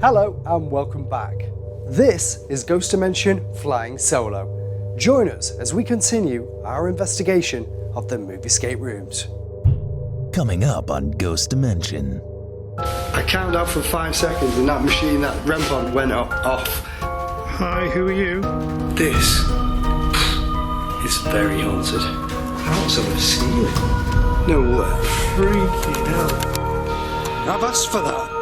Hello and welcome back. This is Ghost Dimension Flying Solo. Join us as we continue our investigation of the movie escape rooms. Coming up on Ghost Dimension. I counted out for 5 seconds and that machine, that REM pod went off. Hi, who are you? This is very haunted. Out of the ceiling. No way. Freaking hell. I've asked for that.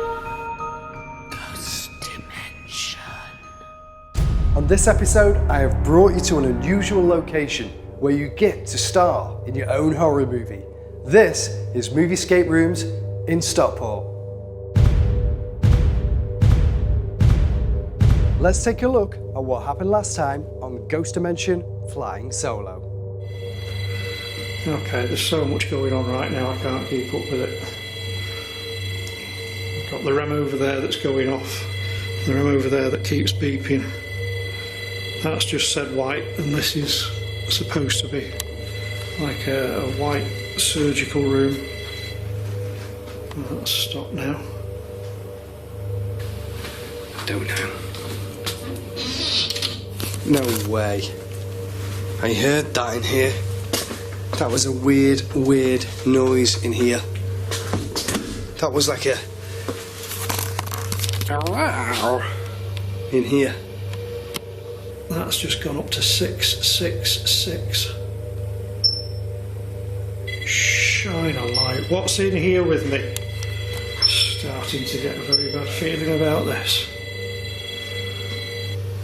On this episode, I have brought you to an unusual location where you get to star in your own horror movie. This is Movie Escape Rooms in Stockport. Let's take a look at what happened last time on Ghost Dimension Flying Solo. Okay, there's so much going on right now, I can't keep up with it. I've got the REM over there that's going off, the REM over there that keeps beeping. That's just said white, and this is supposed to be like a white surgical room. That's stopped now. I don't know. No way. I heard that in here. That was a weird noise in here. That was like a in here. That's just gone up to 666. Shine a light. What's in here with me? Starting to get a very bad feeling about this.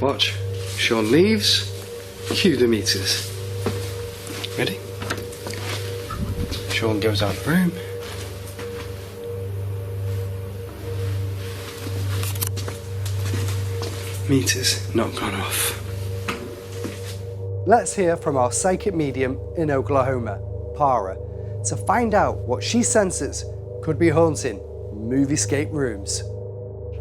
Watch. Sean leaves. Cue the meters. Ready? Sean goes out of the room. Meters not gone off. Let's hear from our psychic medium in Oklahoma, Para, to find out what she senses could be haunting movie escape rooms.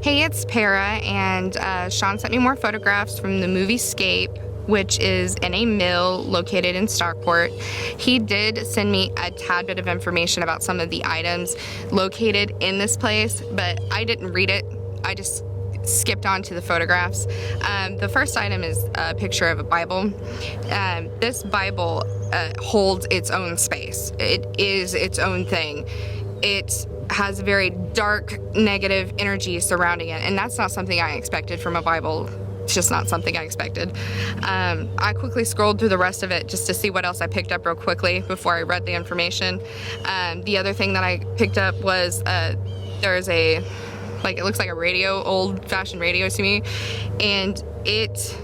Hey, it's Para, and Sean sent me more photographs from the movie Escape, which is in a mill located in Stockport. He did send me a tad bit of information about some of the items located in this place, but I didn't read it. I just skipped on to the photographs. The first item is a picture of a Bible. This Bible holds its own space. It is its own thing. It has very dark, negative energy surrounding it, and that's not something I expected from a Bible. It's just not something I expected. I quickly scrolled through the rest of it just to see what else I picked up real quickly before I read the information. The other thing that I picked up was there's a, it looks like a radio, old-fashioned radio to me, and it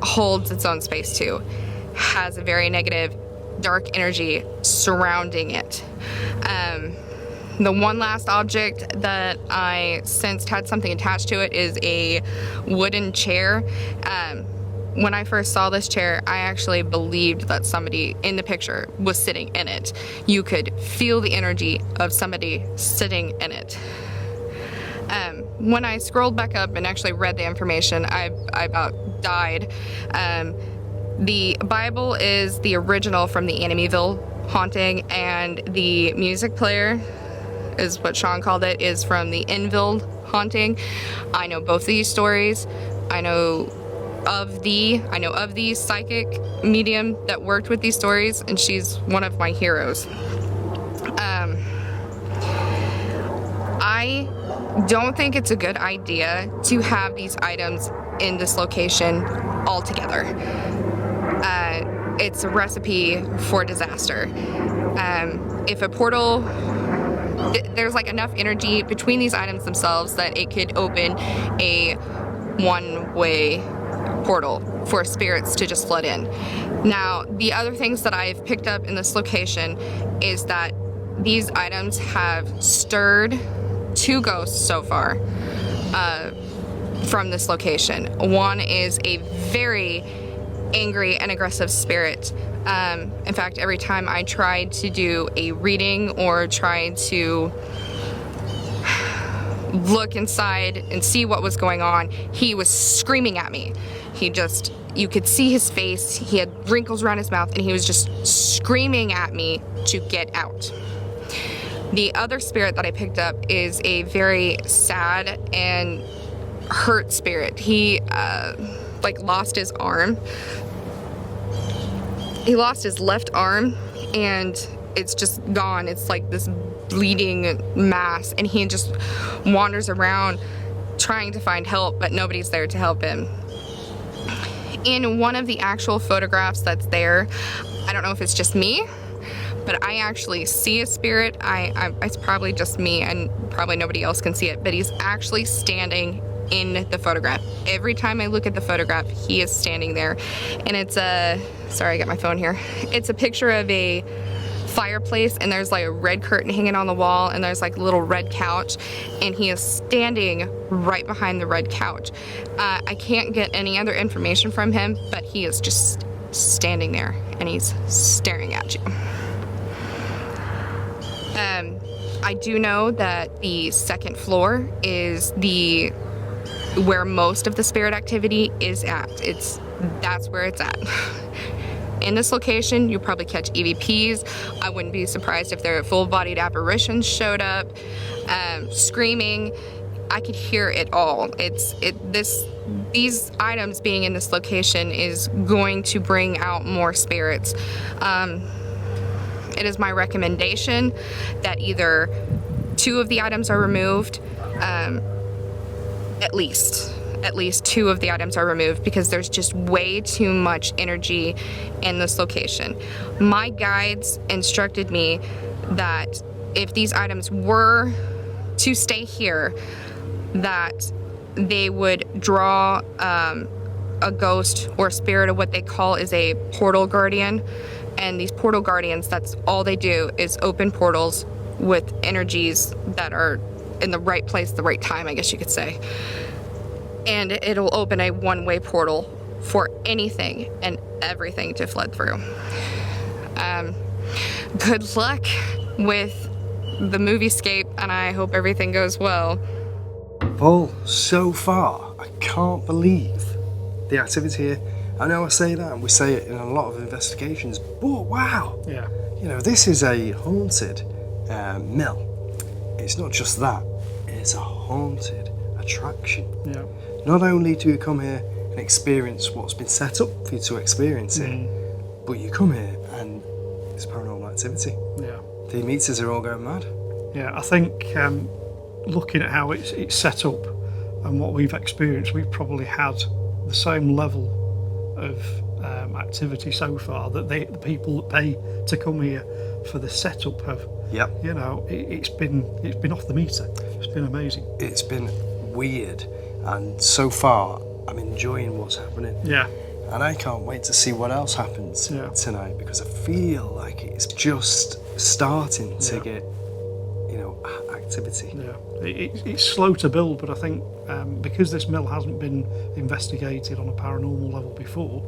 holds its own space too. Has a very negative, dark energy surrounding it. The one last object that I sensed had something attached to it is a wooden chair. When I first saw this chair, I actually believed that somebody in the picture was sitting in it. You could feel the energy of somebody sitting in it. When I scrolled back up and actually read the information, I about died. The Bible is the original from the Amityville haunting, and the music player is what Sean called it, is from the Enville haunting. I know both of these stories. I know of the psychic medium that worked with these stories, and she's one of my heroes. I don't think it's a good idea to have these items in this location all together. It's a recipe for disaster. If a portal, there's enough energy between these items themselves that it could open a one-way portal for spirits to just flood in. Now, the other things that I've picked up in this location is that these items have stirred 2 ghosts so far from this location. One is a very angry and aggressive spirit. In fact, every time I tried to do a reading or tried to look inside and see what was going on, he was screaming at me. You could see his face, he had wrinkles around his mouth, and he was just screaming at me to get out. The other spirit that I picked up is a very sad and hurt spirit. He like lost his arm. He lost his left arm and it's just gone. It's like this bleeding mass, and he just wanders around trying to find help, but nobody's there to help him. In one of the actual photographs that's there, I don't know if it's just me, but I actually see a spirit. It's probably just me and probably nobody else can see it, but he's actually standing in the photograph. Every time I look at the photograph, he is standing there. And it's sorry, I got my phone here. It's a picture of a fireplace, and there's like a red curtain hanging on the wall, and there's like a little red couch, and he is standing right behind the red couch. I can't get any other information from him, but he is just standing there and he's staring at you. I do know that the second floor is where most of the spirit activity is at. That's where it's at. In this location, you'll probably catch EVPs. I wouldn't be surprised if there are full-bodied apparitions showed up, screaming. I could hear it all. These items being in this location is going to bring out more spirits. It is my recommendation that either 2 of the items are removed, at least 2 of the items are removed, because there's just way too much energy in this location. My guides instructed me that if these items were to stay here, that they would draw a ghost or spirit of what they call is a portal guardian. And these portal guardians, that's all they do is open portals with energies that are in the right place, the right time, I guess you could say. And it'll open a one-way portal for anything and everything to flood through. Good luck with the moviescape, and I hope everything goes well. Paul, so far, I can't believe the activity here. I know I say that, and we say it in a lot of investigations, but wow! Yeah. You know, this is a haunted mill. It's not just that, it's a haunted attraction. Yeah. Not only do you come here and experience what's been set up for you to experience it, but you come here and it's paranormal activity. Yeah. The meters are all going mad. Yeah, I think looking at how it's set up and what we've experienced, we've probably had the same level of activity so far that the people that pay to come here for the setup have. Yep. You know, it's been off the meter. It's been amazing. It's been weird, and so far I'm enjoying what's happening. Yeah. And I can't wait to see what else happens tonight, because I feel like it's just starting to get, you know, activity. Yeah. It's slow to build, but I think because this mill hasn't been investigated on a paranormal level before,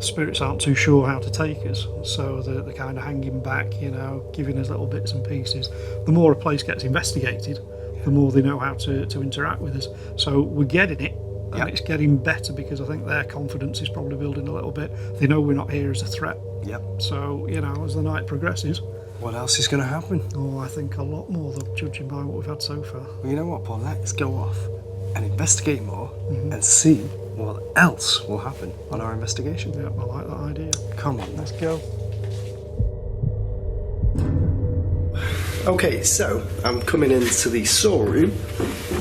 spirits aren't too sure how to take us, so they're kind of hanging back, you know, giving us little bits and pieces. The more a place gets investigated, the more they know how to interact with us. So we're getting it, and it's getting better, because I think their confidence is probably building a little bit. They know we're not here as a threat. Yep. So, you know, as the night progresses, what else is going to happen? Oh, I think a lot more, though, judging by what we've had so far. Well, you know what, Paul? Let's go off and investigate more and see what else will happen on our investigation. Yeah, I like that idea. Come on, let's go. Okay, so I'm coming into the saw room,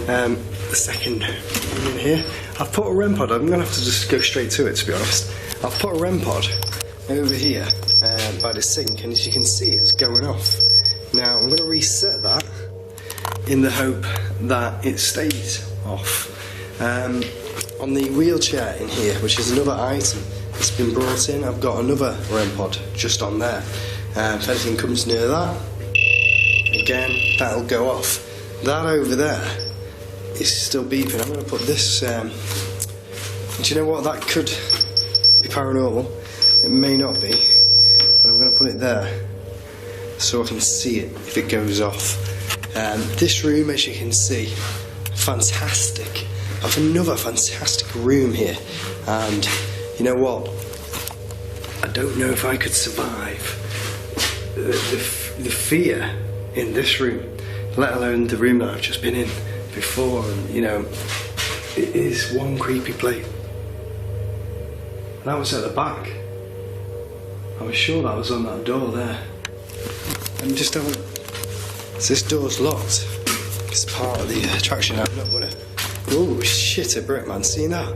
the second room in here. I've put a REM pod, I'm going to have to just go straight to it, to be honest. I've put a REM pod over here by the sink, and as you can see, it's going off. Now I'm going to reset that in the hope that it stays off. On the wheelchair in here, which is another item that's been brought in, I've got another REM pod just on there. If anything comes near that, again, that'll go off. That over there is still beeping. I'm going to put this. Do you know what? That could be paranormal. It may not be, but I'm going to put it there so I can see it if it goes off. This room, as you can see, fantastic. I have another fantastic room here, and you know what? I don't know if I could survive the fear in this room, let alone the room that I've just been in before. And you know, it is one creepy plate. That was at the back. I was sure that was on that door there. And just have a... This door's locked. It's part of the attraction. I'm not gonna... Oh shit, a brick, man. See that?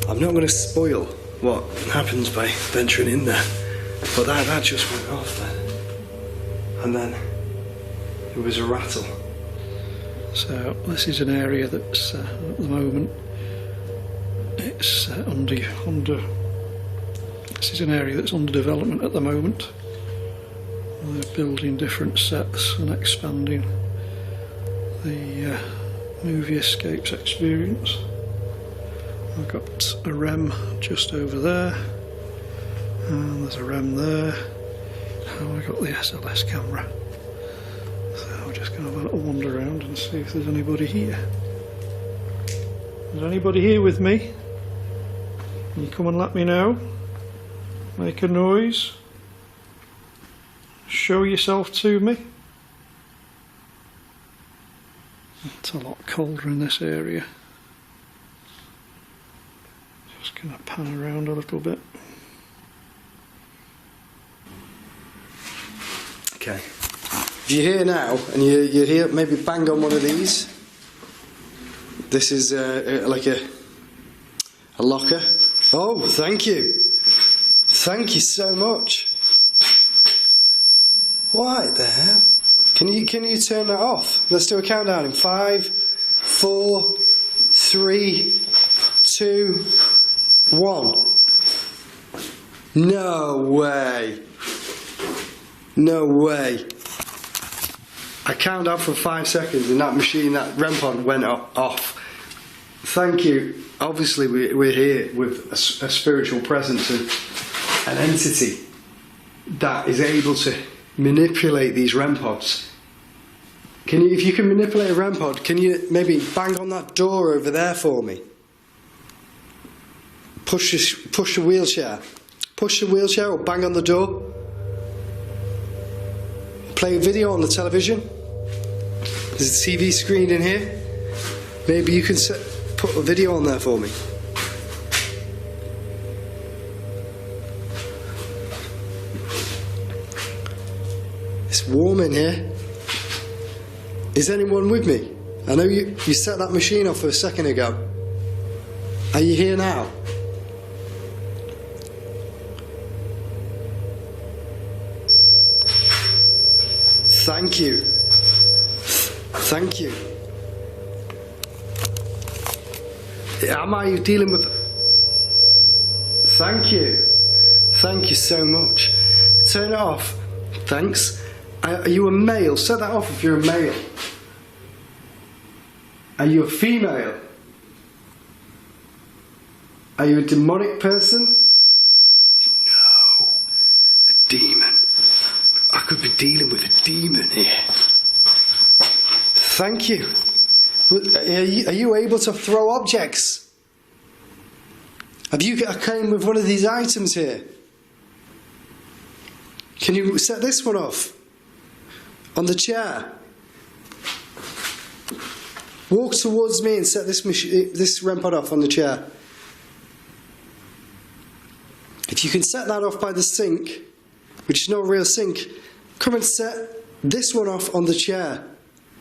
I'm not gonna spoil what happens by venturing in there. But that just went off then. And then there was a rattle. So this is an area that's at the moment it's under. This is an area that's under development at the moment. They're building different sets and expanding the movie escapes experience. I've got a REM just over there, and there's a REM there, and I've got the SLS camera. So we're just going to have a little wander around and see if there's anybody here. Is anybody here with me? Can you come and let me know? Make a noise. Show yourself to me. It's a lot colder in this area. Just going to pan around a little bit. Okay. If you're here now and you're here, maybe bang on one of these. This is like a locker. Oh, thank you. Thank you so much. What the hell? Can you turn that off? Let's do a countdown in 5, 4, 3, 2, 1. No way. No way. I count down for 5 seconds and that machine, that REM pod went off. Thank you. Obviously we're here with a spiritual presence and an entity that is able to manipulate these REM pods. If you can manipulate a REM pod, can you maybe bang on that door over there for me? Push the wheelchair. Push the wheelchair or bang on the door. Play a video on the television. There's a TV screen in here. Maybe you can put a video on there for me. It's warm in here. Is anyone with me? I know you set that machine off a second ago. Are you here now? Thank you. Thank you. Am I dealing with... Thank you. Thank you so much. Turn it off. Thanks. Are you a male? Set that off if you're a male. Are you a female? Are you a demonic person? No. A demon. I could be dealing with a demon here. Thank you. Are you able to throw objects? I came with one of these items here. Can you set this one off? On the chair. Walk towards me and set this REM pod off on the chair. If you can set that off by the sink, which is not a real sink, come and set this one off on the chair.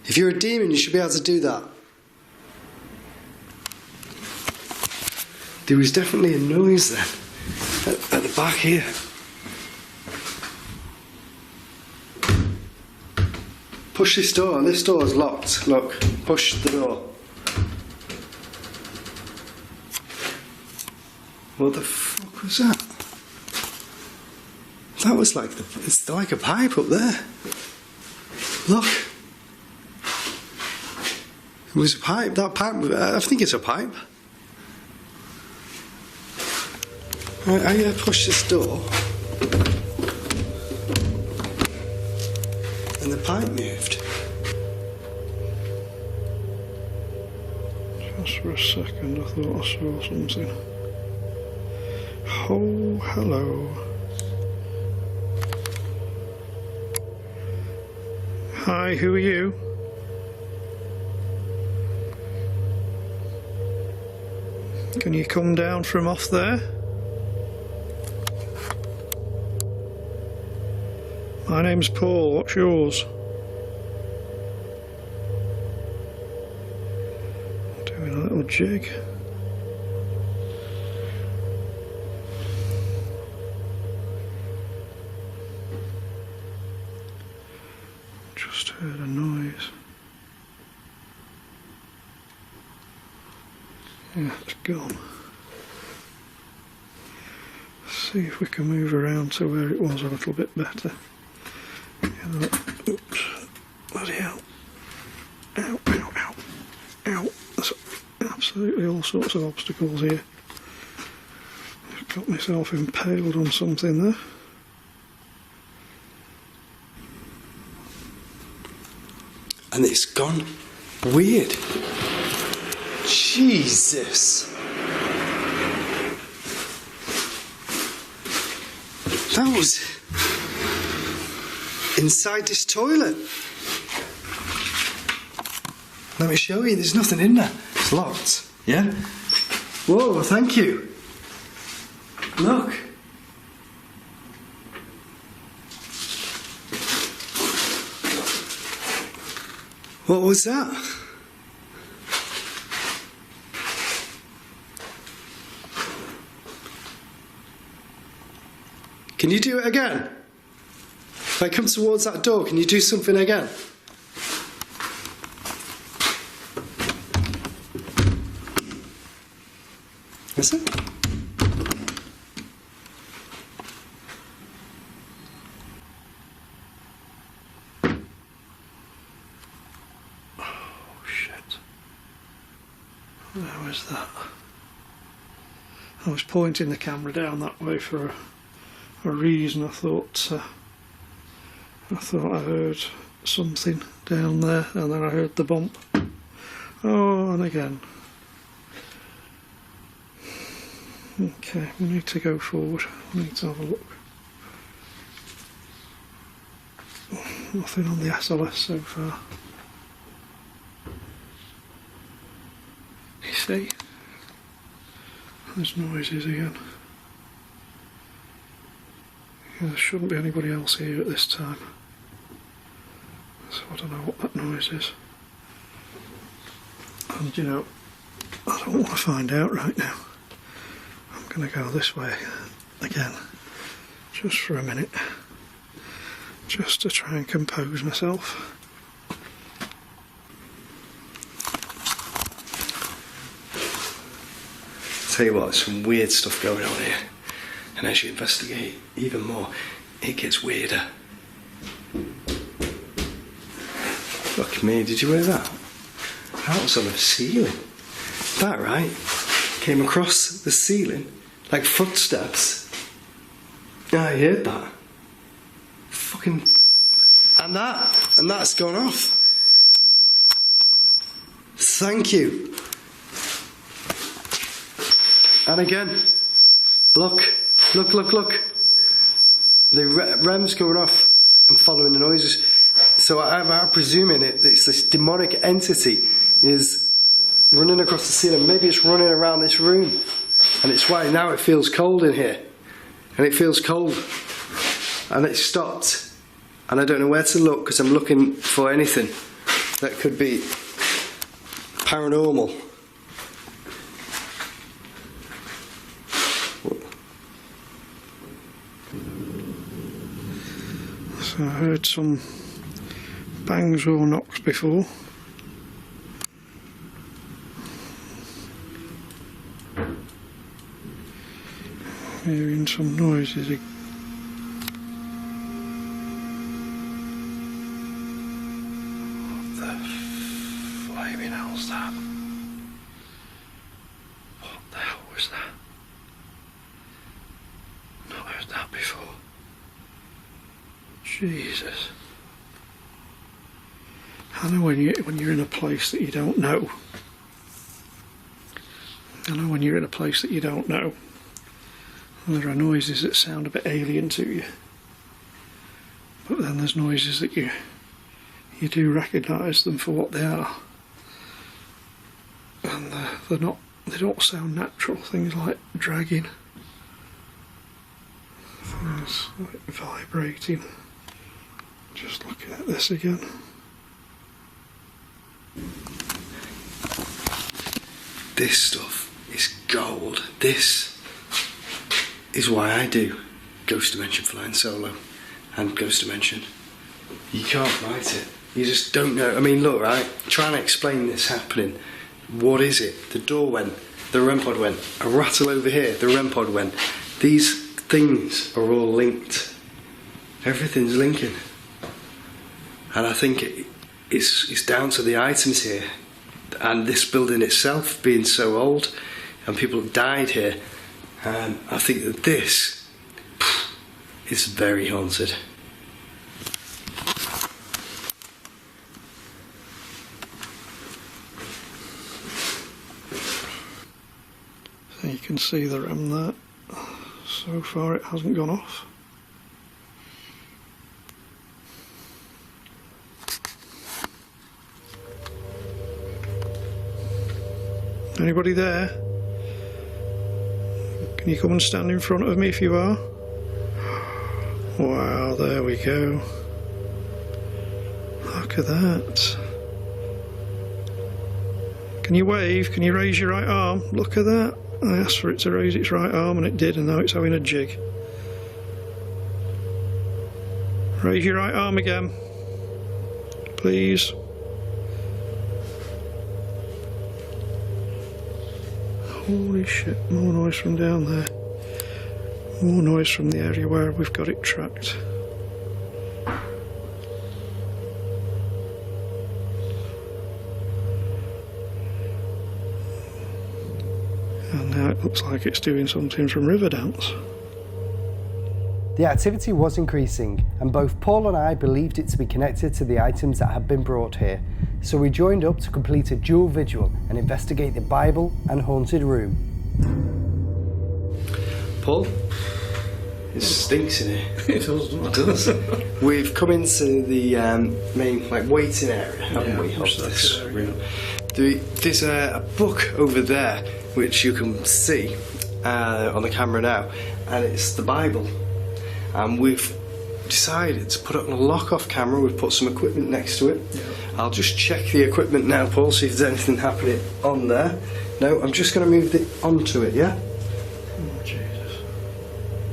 If you're a demon, you should be able to do that. There was definitely a noise then, at the back here. Push this door. This door is locked. Look, push the door. What the fuck was that? That was like it's like a pipe up there. Look. It was a pipe. That pipe. I think it's a pipe. I push this door, and the pipe moved. Just for a second, I thought I saw something. Oh, hello. Hi, who are you? Can you come down from off there? My name's Paul, what's yours? Doing a little jig. Just heard a noise. Yeah, it's gone. See if we can move around to where it was a little bit better. Oops. Bloody hell. Ow, ow, ow. Ow. There's absolutely all sorts of obstacles here. I've got myself impaled on something there. And it's gone weird. Jesus. That was inside this toilet. Let me show you, there's nothing in there. It's locked. Yeah? Whoa, thank you. Look. What was that? Can you do it again? If I come towards that door, can you do something again? Is it? Oh shit. Where was that? I was pointing the camera down that way for a reason. I thought I heard something down there, and then I heard the bump. Oh, and again. Okay, we need to go forward. We need to have a look. Nothing on the SLS so far. You see? There's noises again. Yeah, there shouldn't be anybody else here at this time. So I don't know what that noise is. And you know, I don't want to find out right now. I'm going to go this way again, just for a minute, just to try and compose myself. Tell you what, there's some weird stuff going on here. And as you investigate even more, it gets weirder. Fuck me, did you hear that? That was on the ceiling. That, right? Came across the ceiling like footsteps. Yeah, I heard that. Fucking... And that's gone off. Thank you. And again, look. The REM's going off and following the noises. So I'm presuming it's this demonic entity is running across the ceiling. Maybe it's running around this room. And it's why now it feels cold in here. And it feels cold. And it stopped. And I don't know where to look because I'm looking for anything that could be paranormal. So I heard some bangs or knocks before. Hearing some noises. What the flaming hell's that? What the hell was that? Not heard that before. Jesus. I know when you're in a place that you don't know. I know when you're in a place that you don't know. There are noises that sound a bit alien to you. But then there's noises that you do recognise them for what they are. And they're not they don't sound natural. Things like dragging, things like vibrating. Just looking at this again. This stuff is gold. This is why I do Ghost Dimension Flying Solo and Ghost Dimension. You can't fight it. You just don't know. I mean, look, right? Trying to explain this happening. What is it? The door went. The REM pod went. A rattle over here. The REM pod went. These things are all linked. Everything's linking. And I think it's down to the items here. And this building itself being so old. And people have died here. I think that this is very haunted. So you can see the REM there. So far it hasn't gone off. Anybody there? Can you come and stand in front of me if you are? Wow, there we go. Look at that. Can you wave? Can you raise your right arm? Look at that. I asked for it to raise its right arm and it did, and now it's having a jig. Raise your right arm again, please. Holy shit, more noise from down there. More noise from the area where we've got it tracked. And now it looks like it's doing something from Riverdance. The activity was increasing, and both Paul and I believed it to be connected to the items that had been brought here, so we joined up to complete a dual vigil and investigate the Bible and haunted room. Paul? It stinks in here. It does, doesn't it? It does. We've come into the main waiting area, haven't we? Of reception this area. room. There's a book over there which you can see on the camera now, and it's the Bible. And we've decided to put it on a lock-off camera. We've put some equipment next to it. Yeah. I'll just check the equipment now, Paul, see if there's anything happening on there. No, I'm just going to move it onto it, yeah? Oh, Jesus.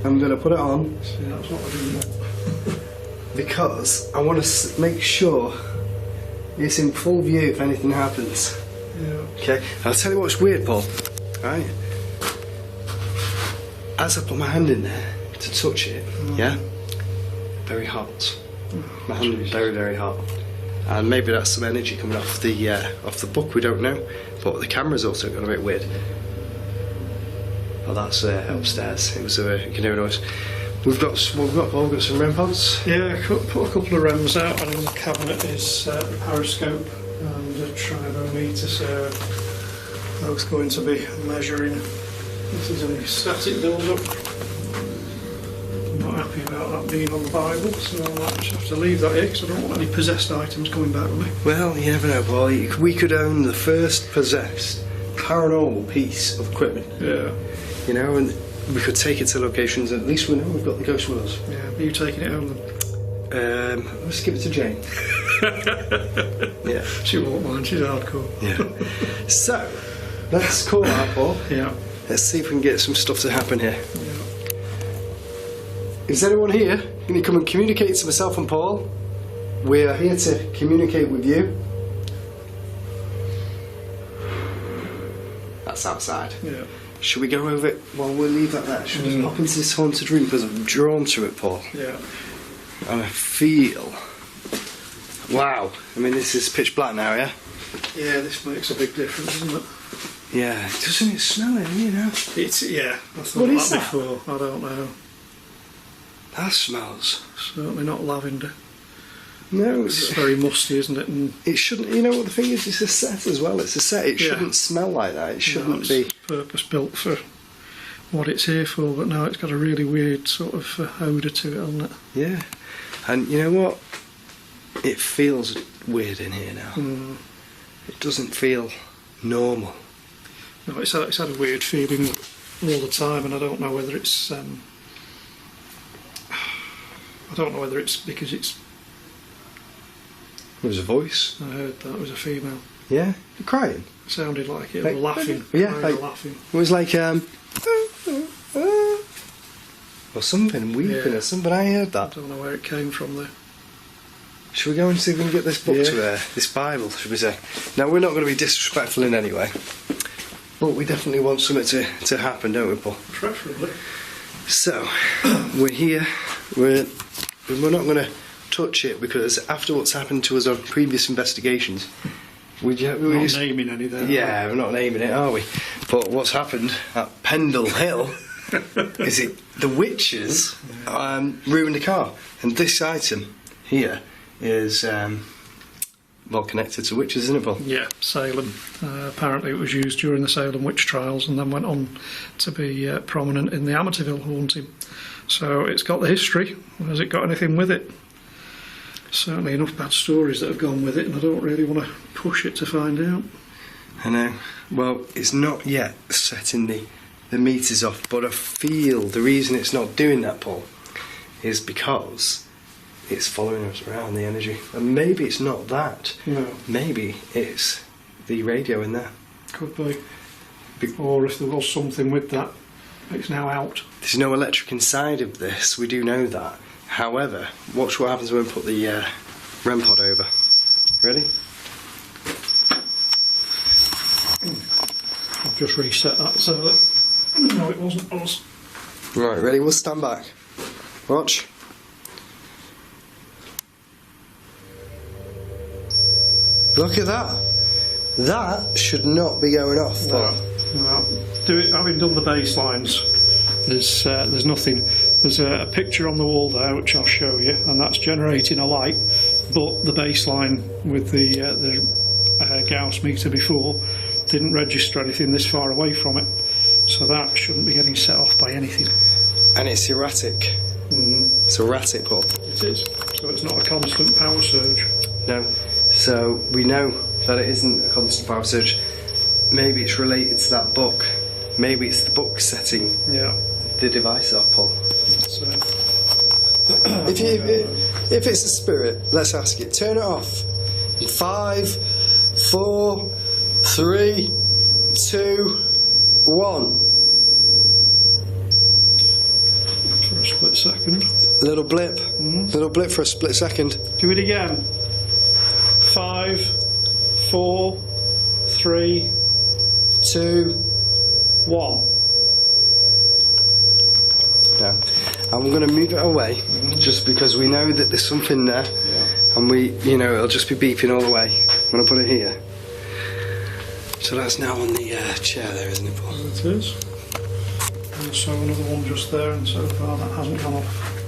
I'm going to put it on See, that's what I didn't want. because I want to make sure it's in full view if anything happens. Yeah. Okay, I'll tell you what's weird, Paul. Right? As I put my hand in there to touch it, yeah, very hot. My hand is very, very hot, and maybe that's some energy coming off the book. We don't know, but the camera's also gone a bit weird. Oh, that's upstairs. It was you can hear a noise. We've got some REM pods. Yeah, put a couple of REMs out, and in the cabinet is the periscope and a tribometer, so both going to be measuring if there's any static build-up. I'm not happy about that being on the Bible, so I might just have to leave that here because I don't want any possessed items coming back with me. Well, you never know, Paul. We could own the first possessed paranormal piece of equipment. Yeah. You know, and we could take it to locations, and at least we know we've got the ghost with us. Yeah, are you taking it home then? Let's give it to Jane. Yeah. She won't mind, she's hardcore. Yeah. So, let's call out, Paul. Yeah. Let's see if we can get some stuff to happen here. Yeah. Is anyone here? Can you come and communicate to myself and Paul? We are here to communicate with you. That's outside. Yeah. Should we go over it? Well, we'll leave that there. Should we just pop into this haunted room because I'm drawn to it, Paul? Yeah. And I feel... Wow. I mean, this is pitch black now, yeah? Yeah, this makes a big difference, doesn't it? Yeah. Doesn't it smell it, you know? It's, yeah, I thought What is that that? before, I don't know. That smells... Certainly not lavender. No, It's very musty, isn't it? And it shouldn't... You know what the thing is? It's a set as well. It's a set. It Yeah. shouldn't smell like that. It shouldn't it's be... purpose built for what it's here for, but now it's got a really weird sort of odour to it, hasn't it? Yeah. And you know what? It feels weird in here now. Mm. It doesn't feel normal. No, it's had a weird feeling all the time, and I don't know whether it's because it's. There was a voice. I heard that it was a female. Yeah, crying. It sounded like it. Like, Or laughing. yeah, Crying or like- laughing. It was like or something, weeping Yeah. or something. I heard I that. don't know where it came from though. Should we go and see if we can get this book Yeah. to this Bible, should we say? Now, we're not going to be disrespectful in any way, but we definitely want something to happen, don't we, Paul? Preferably. So, we're here. We're not going to touch it because after what's happened to us on previous investigations, we Not just, naming any there. yeah, we're not naming it, are we? But what's happened at Pendle Hill is the witches ruined the car, and this item here is connected to witches, isn't it, Paul? Yeah, Salem. Apparently it was used during the Salem witch trials and then went on to be prominent in the Amityville haunting. So it's got the history. Has it got anything with it? Certainly enough bad stories that have gone with it, and I don't really want to push it to find out. I know. Well, it's not yet setting the meters off, but I feel the reason it's not doing that, Paul, is because it's following us around, the energy. And maybe it's not that. No. Maybe it's the radio in there. Could be. Or if there was something with that, it's now out. There's no electric inside of this, we do know that. However, watch what happens when we put the REM pod over. Ready? I've just reset that so that no, it wasn't us. Right, ready? We'll stand back. Watch. Look at that. That should not be going off, Paul. No. Having done the bass lines, there's nothing. There's a picture on the wall there which I'll show you, and that's generating a light. But the bass line with the Gauss meter before didn't register anything this far away from it, so that shouldn't be getting set off by anything. And it's erratic. It's erratic, Paul. It is. So it's not a constant power surge. No. So we know that it isn't a constant power surge. Maybe it's related to that book. Maybe it's the book setting Yeah. the device off, Paul. So If it's a spirit, let's ask it. Turn it off. 5, 4, 3, 2, 1. for a split second. Little blip. Little blip for a split second. Do it again. 5, 4, 3, 2. 1. Yeah. I'm going to move it away just because we know that there's something there, and it'll just be beeping all the way. I'm going to put it here. So that's now on the chair there, isn't it, Paul? It is. And so another one just there, and so far that hasn't gone off.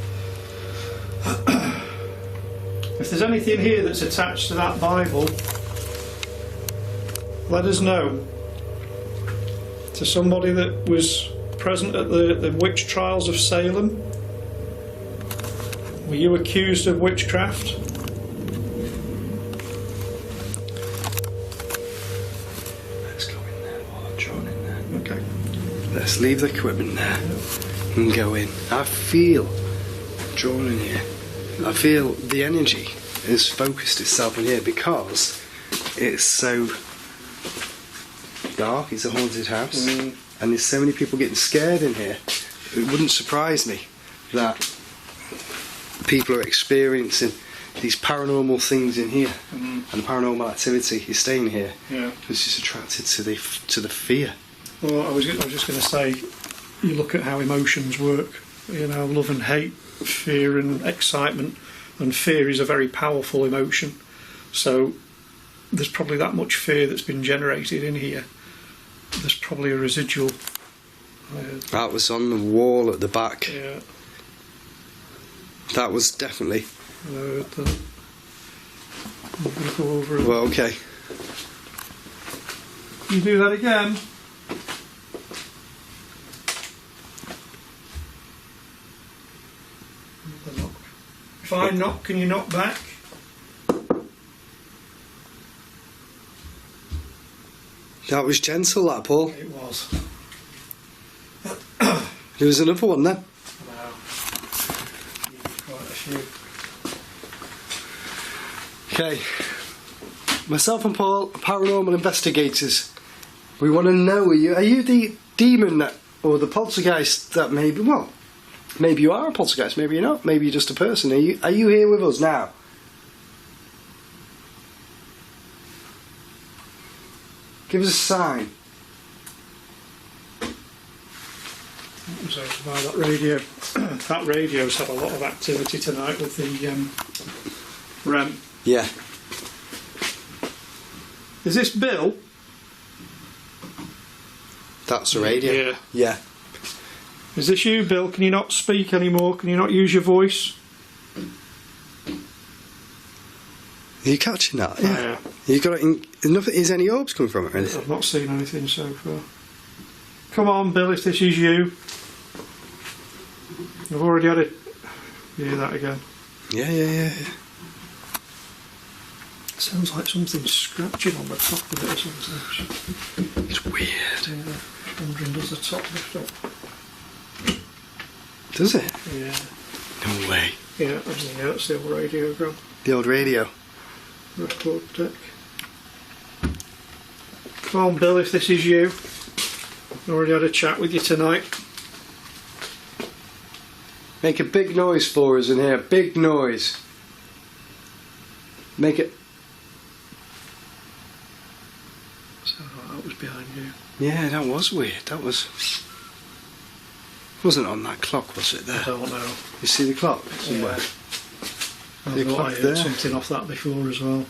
If there's anything here that's attached to that Bible, let us know. To somebody that was present at the witch trials of Salem, were you accused of witchcraft? Let's go in there, or John in there. Okay. Let's leave the equipment there and go in. I feel drawn in here. I feel the energy has focused itself in here because it's so dark. It's a haunted house, and there's so many people getting scared in here. It wouldn't surprise me that people are experiencing these paranormal things in here, and the paranormal activity is staying here. Yeah. It's just attracted to the fear. Well, I was just going to say, you look at how emotions work. Love and hate, fear and excitement, and fear is a very powerful emotion. So there's probably that much fear that's been generated in here. There's probably a residual. That was on the wall at the back. Yeah. That was definitely. I'm going to go over it. Well, okay. You do that again. If I knock, can you knock back? That was gentle, that, Paul. It was. There was another one then. Wow. Quite a few. Okay. Myself and Paul are paranormal investigators. We want to know, are you the demon that, or the poltergeist that maybe, well, maybe you are a poltergeist, maybe you're not, maybe you're just a person. Are you here with us now? Give us a sign. So by that radio, that radio's had a lot of activity tonight with the REM. Yeah. Is this Bill? That's the radio. Yeah. Yeah. Is this you, Bill? Can you not speak anymore? Can you not use your voice? Are you catching that? Yeah. You got it is any orbs coming from it or anything? I've not seen anything so far. Come on, Bill, if this is you. I've already had it. Yeah, that again. Yeah. Sounds like something's scratching on the top of it or something. It's weird. Yeah, wondering, does the top lift up? Does it? Yeah. No way. Yeah, that's the old radio gone. The old radio. Record deck. Come on, Bill, if this is you. I already had a chat with you tonight. Make a big noise for us in here. Big noise. Make it. Sounded like that was behind you. Yeah, that was weird. That wasn't on that clock, was it? I There. don't know. You see the clock somewhere? I The thought clock I heard there. something off that before as well.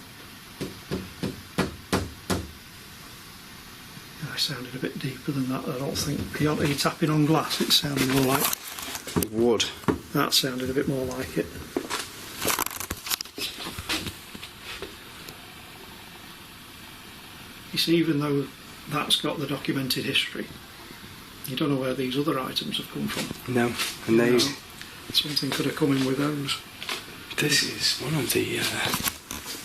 I sounded a bit deeper than that. I don't think. Are you tapping on glass? It sounded more like. Wood. That sounded a bit more like it. You see, even though that's got the documented history, you don't know where these other items have come from. No. And they. Something could have come in with those. This is one of the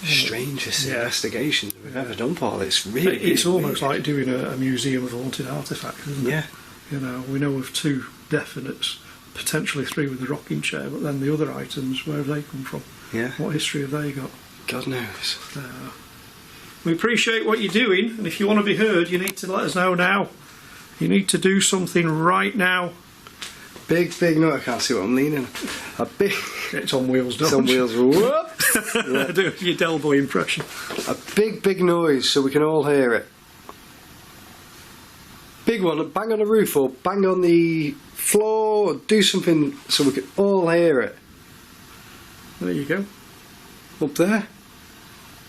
strangest investigations we've ever done, Paul. It's really. It's really almost weird. like doing a museum of haunted artefacts, isn't it? Yeah. You know, we know of 2 definites, potentially 3 with the rocking chair, but then the other items, where have they come from? Yeah. What history have they got? God knows. We appreciate what you're doing, and if you want to be heard, you need to let us know now. You need to do something right now. Big no. I can't see what I'm leaning. A big. It's on wheels, don't It's on wheels. Whoops. Yeah. Do your Del Boy impression. A big noise so we can all hear it. Big one. Bang on the roof or bang on the floor. Or do something so we can all hear it. There you go. Up there.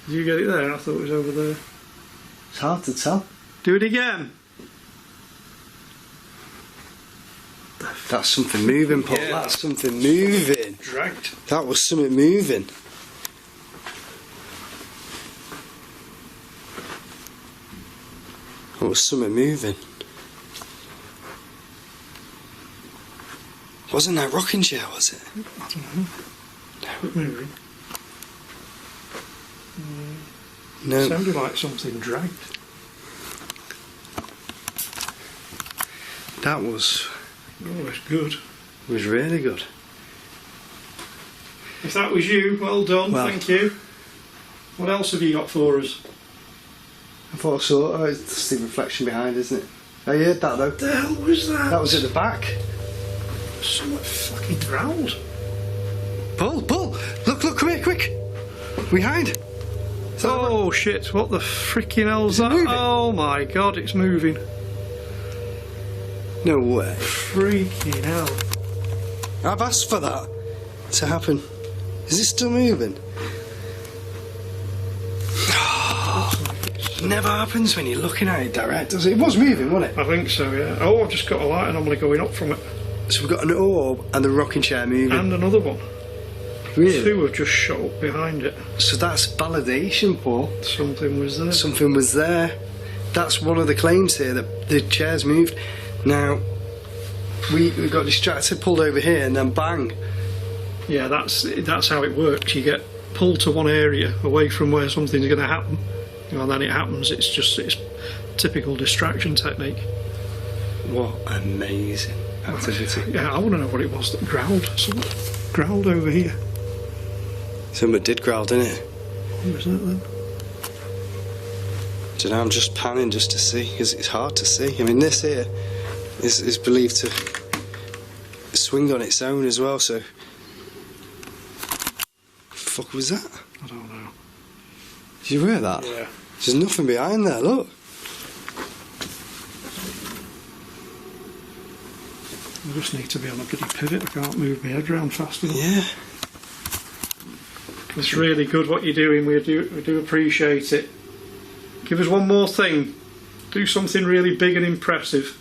Did you get it there? I thought it was over there. It's hard to tell. Do it again. That's something moving, Paul. Yeah. That's something moving. Dragged. That was something moving. That was something moving. Wasn't that rocking chair, was it? I don't know. Quit moving. No. Sounded like something dragged. That was Oh, it's good. really good. If that was you, well done, Well. thank you. What else have you got for us? I thought I saw. Oh, it's the reflection behind, isn't it? I heard that though. What the hell was that? That was at the back. Someone fucking growled. Pull! Look, come here, quick! Behind! Oh shit, what the freaking hell's Is it that? moving? Oh my god, it's moving. No way. Freaking hell. I've asked for that to happen. Is it still moving? Never happens when you're looking at it direct, does it? It was moving, wasn't it? I think so, yeah. Oh, I've just got a light anomaly going up from it. So we've got an orb and the rocking chair moving. And another one. Really? 2 have just shot up behind it. So that's validation, Paul. Something was there. Something was there. That's one of the claims here, that the chair's moved. Now, we got distracted, pulled over here, and then bang. Yeah, that's how it works. You get pulled to one area away from where something's going to happen, and then it happens. It's typical distraction technique. What amazing activity. Yeah, I want to know what it was that growled. Something growled over here. Something did growl, didn't it? What was that then? Do you know, I'm just panning just to see, because it's hard to see. I mean, this here is believed to swing on its own as well, so... Fuck was that? I don't know. Did you hear that? Yeah. There's nothing behind there, look. I just need to be on a bloody pivot. I can't move my head around fast enough. Yeah. It's really good what you're doing. We do appreciate it. Give us one more thing. Do something really big and impressive.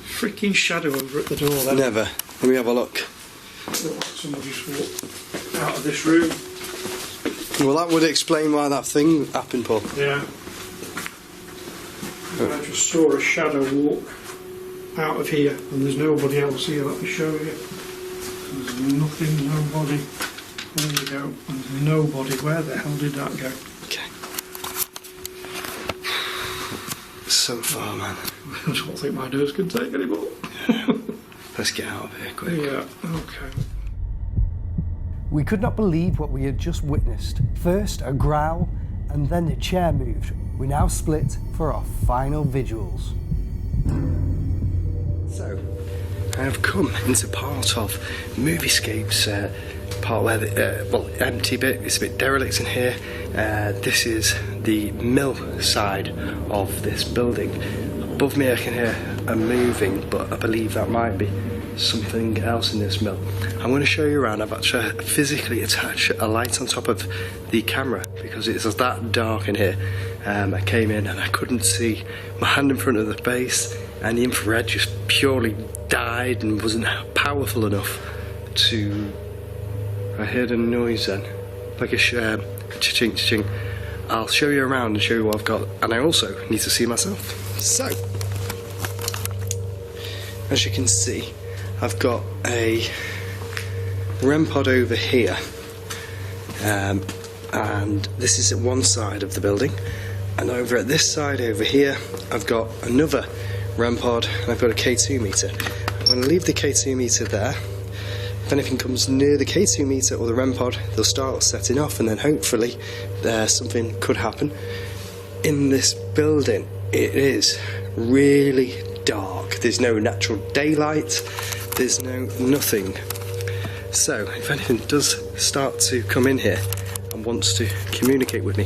Freaking shadow over at the door then. Never. Let me have a look. Looks like somebody's walked out of this room. Well, that would explain why that thing happened, Paul. Yeah. I just saw a shadow walk out of here, and there's nobody else here. Let me show you. There's nothing, nobody. There you go. There's nobody. Where the hell did that go? Okay. So far, man. I don't think my nose can take anymore. Yeah. Let's get out of here quick. Yeah, okay. We could not believe what we had just witnessed. First a growl, and then the chair moved. We now split for our final visuals. So, I have come into part of Moviescape's part where the empty bit. It's a bit derelict in here. This is the mill side of this building. Above me I can hear a moving, but I believe that might be something else in this mill. I'm going to show you around. I've actually physically attached a light on top of the camera because it's that dark in here. I came in and I couldn't see my hand in front of the face, and the infrared just purely died and wasn't powerful enough to... I heard a noise then, like a cha-ching, cha-ching. I'll show you around and show you what I've got, and I also need to see myself. So, as you can see, I've got a REM pod over here, and this is at one side of the building, and over at this side over here I've got another REM pod, and I've got a K2 meter. I'm going to leave the K2 meter there. If anything comes near the K2 meter or the REM pod, they'll start setting off, and then hopefully something could happen. In this building it is really dark. There's no natural daylight, there's nothing. So if anything does start to come in here and wants to communicate with me,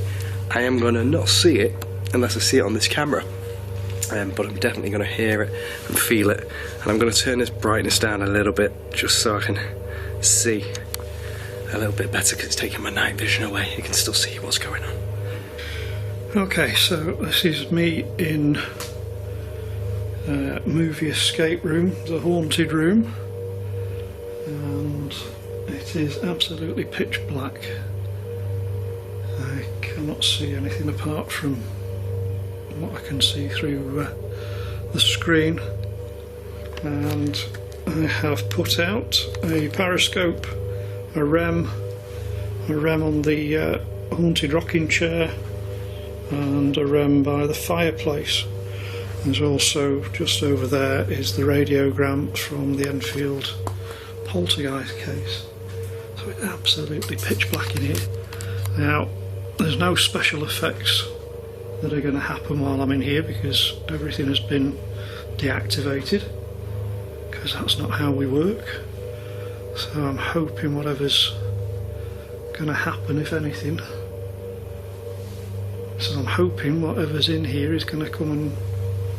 I am going to not see it unless I see it on this camera, but I'm definitely going to hear it and feel it, and I'm going to turn this brightness down a little bit just so I can see a little bit better, because it's taking my night vision away. You can still see what's going on. Okay, so this is me in movie escape room, the haunted room, and it is absolutely pitch black. I cannot see anything apart from what I can see through the screen, and I have put out a periscope, a REM on the haunted rocking chair, and a REM by the fireplace. There's also, just over there, is the radiogram from the Enfield poltergeist case. So it's absolutely pitch black in here. Now, there's no special effects that are going to happen while I'm in here because everything has been deactivated, because that's not how we work. So I'm hoping whatever's going to happen, if anything, so I'm hoping whatever's in here is going to come and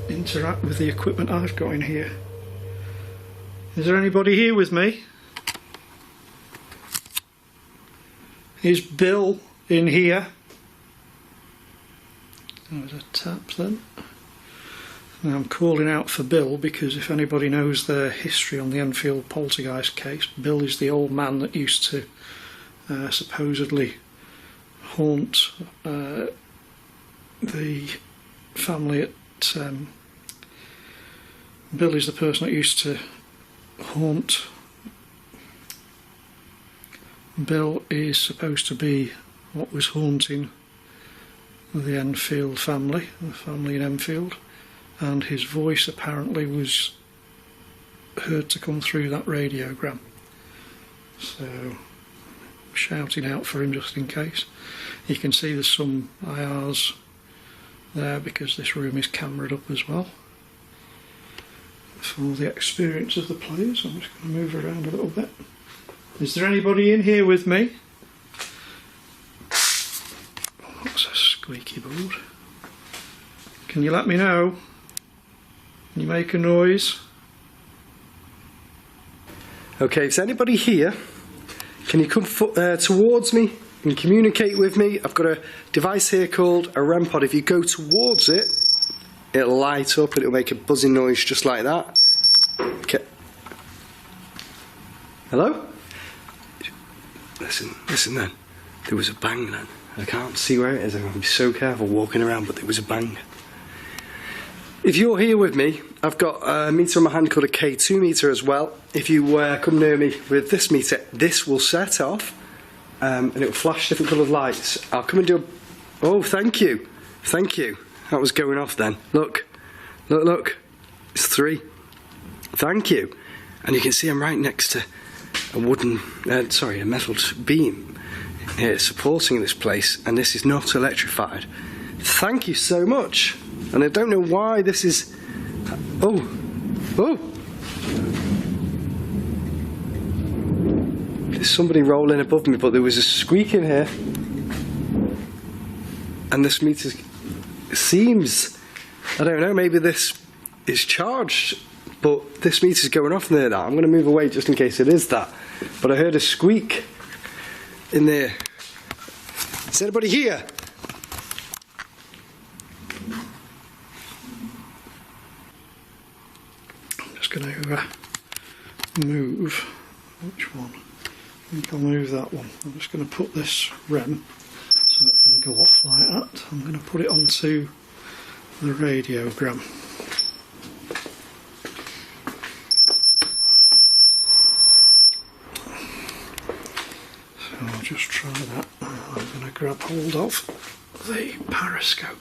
interact with the equipment I've got in here. Is there anybody here with me? Is Bill in here? There's a tap then. Now I'm calling out for Bill because if anybody knows their history on the Enfield poltergeist case, Bill is the old man that used to supposedly haunt the family at... Bill is the person that used to haunt... Bill is supposed to be what was haunting the Enfield family, the family in Enfield, and his voice apparently was heard to come through that radiogram. So, shouting out for him just in case. You can see there's some IRs there because this room is cameraed up as well. For the experience of the players, I'm just going to move around a little bit. Is there anybody in here with me? Oh, that's a squeaky board. Can you let me know? Can you make a noise? Okay, is anybody here? Can you come towards me and communicate with me? I've got a device here called a REM pod. If you go towards it, it'll light up and it'll make a buzzing noise just like that. Okay. Hello? Listen then. There was a bang then. I can't see where it is. I'm going to be so careful walking around, but there was a bang. If you're here with me, I've got a meter on my hand called a K2 meter as well. If you come near me with this meter, this will set off and it will flash different coloured lights. I'll come and do a... Oh, thank you. Thank you. That was going off then. Look. Look, look. It's 3. Thank you. And you can see I'm right next to a a metal beam here supporting this place, and this is not electrified. Thank you so much. And I don't know why this is... Oh. Oh. There's somebody rolling above me, but there was a squeak in here. And this meter seems... I don't know, maybe this is charged, but this meter's going off near that. I'm going to move away just in case it is that. But I heard a squeak in there. Is anybody here? I'm just going to move. Which one? I think I'll move that one. I'm just going to put this REM, so it's going to go off like that. I'm going to put it onto the radiogram. So I'll just try that. I'm going to grab hold of the periscope.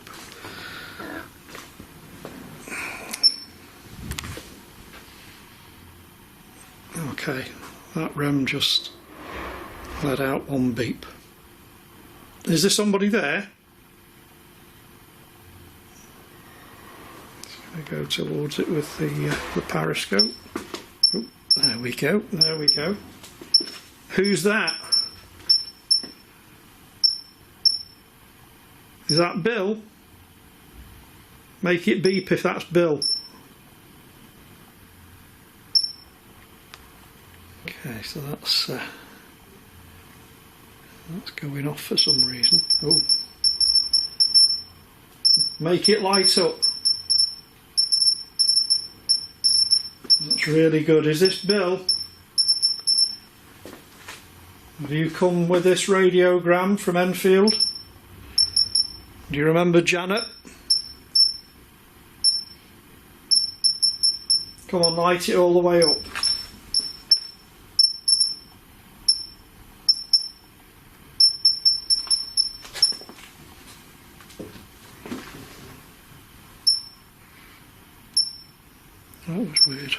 Okay, that REM just let out one beep. Is there somebody there? Just going to go towards it with the periscope. Oh, there we go, there we go. Who's that? Is that Bill? Make it beep if that's Bill. Okay, so that's going off for some reason. Oh, make it light up. That's really good. Is this Bill? Have you come with this radiogram from Enfield? Do you remember Janet? Come on, light it all the way up. That was weird.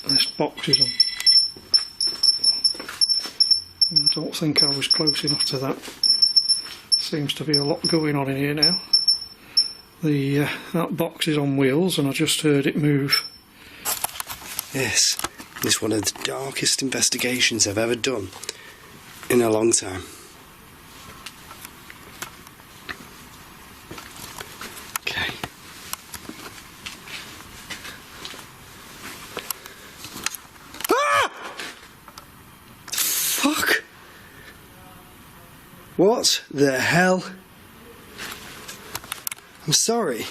This box is on. I don't think I was close enough to that. Seems to be a lot going on in here now. That box is on wheels and I just heard it move. Yes, this is one of the darkest investigations I've ever done in a long time. Okay. Ah! Fuck! What the hell? I'm sorry.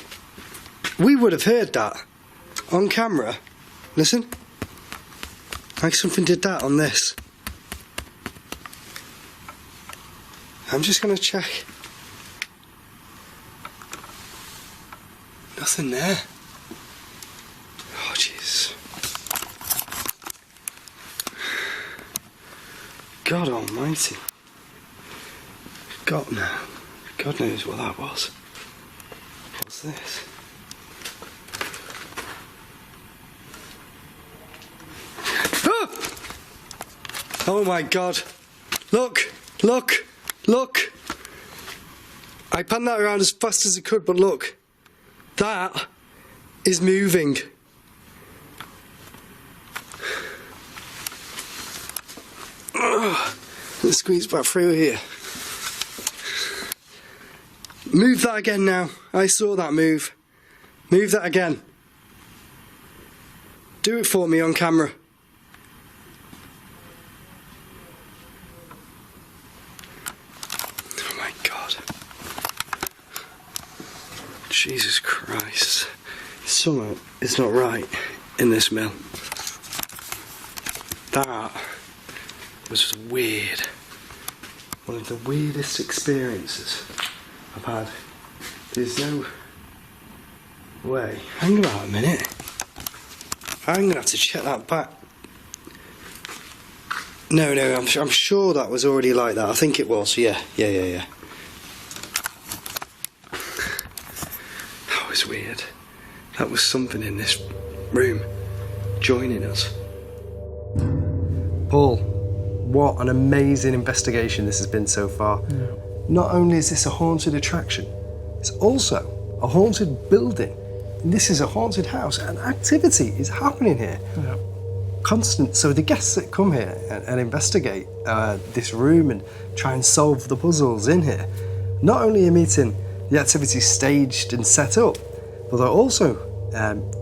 We would have heard that on camera. Listen. Like something did that on this. I'm just going to check. Nothing there. Oh, jeez. God almighty. forgot now. God knows what that was. What's this? Ah! Oh my God. Look, look, look. I panned that around as fast as I could, but look. That is moving. Let's squeeze back through here. Move that again now. I saw that move. Move that again. Do it for me on camera. Oh my God. Jesus Christ. Something is not right in this mill. That was weird. One of the weirdest experiences I've had. There's no way. Hang about a minute. I'm gonna have to check that back. No, I'm sure that was already like that. I think it was. Yeah. That was weird. That was something in this room joining us. Paul, what an amazing investigation this has been so far. Yeah. Not only is this a haunted attraction, it's also a haunted building. And this is a haunted house, and activity is happening here. Yeah. Constant. So the guests that come here and investigate this room and try and solve the puzzles in here, not only are meeting the activity staged and set up, but they're also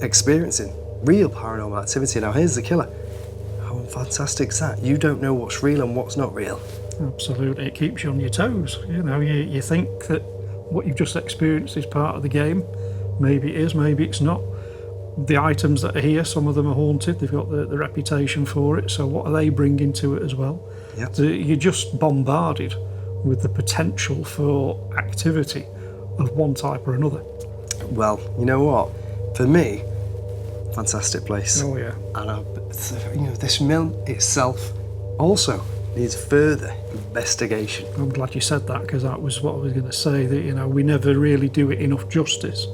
experiencing real paranormal activity. Now here's the killer. How fantastic is that? You don't know what's real and what's not real. Absolutely, it keeps you on your toes. You know, you think that what you've just experienced is part of the game. Maybe it is, maybe it's not. The items that are here, some of them are haunted. They've got the reputation for it. So what are they bringing to it as well? Yep. So you're just bombarded with the potential for activity of one type or another. Well, you know what? For me, fantastic place. Oh yeah. And this mill itself also needs further investigation. I'm glad you said that, because that was what I was going to say. That we never really do it enough justice.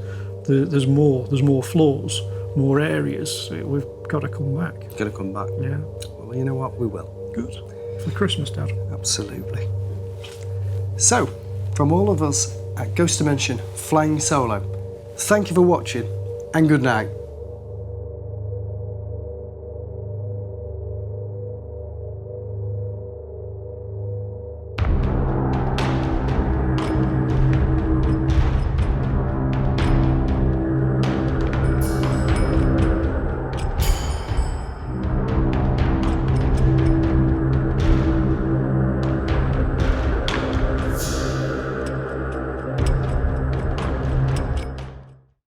There's more flaws, more areas. We've got to come back. Got to come back. Yeah. Well, you know what? We will. Good. For Christmas, Dad. Absolutely. So, from all of us at Ghost Dimension Flying Solo, thank you for watching and good night.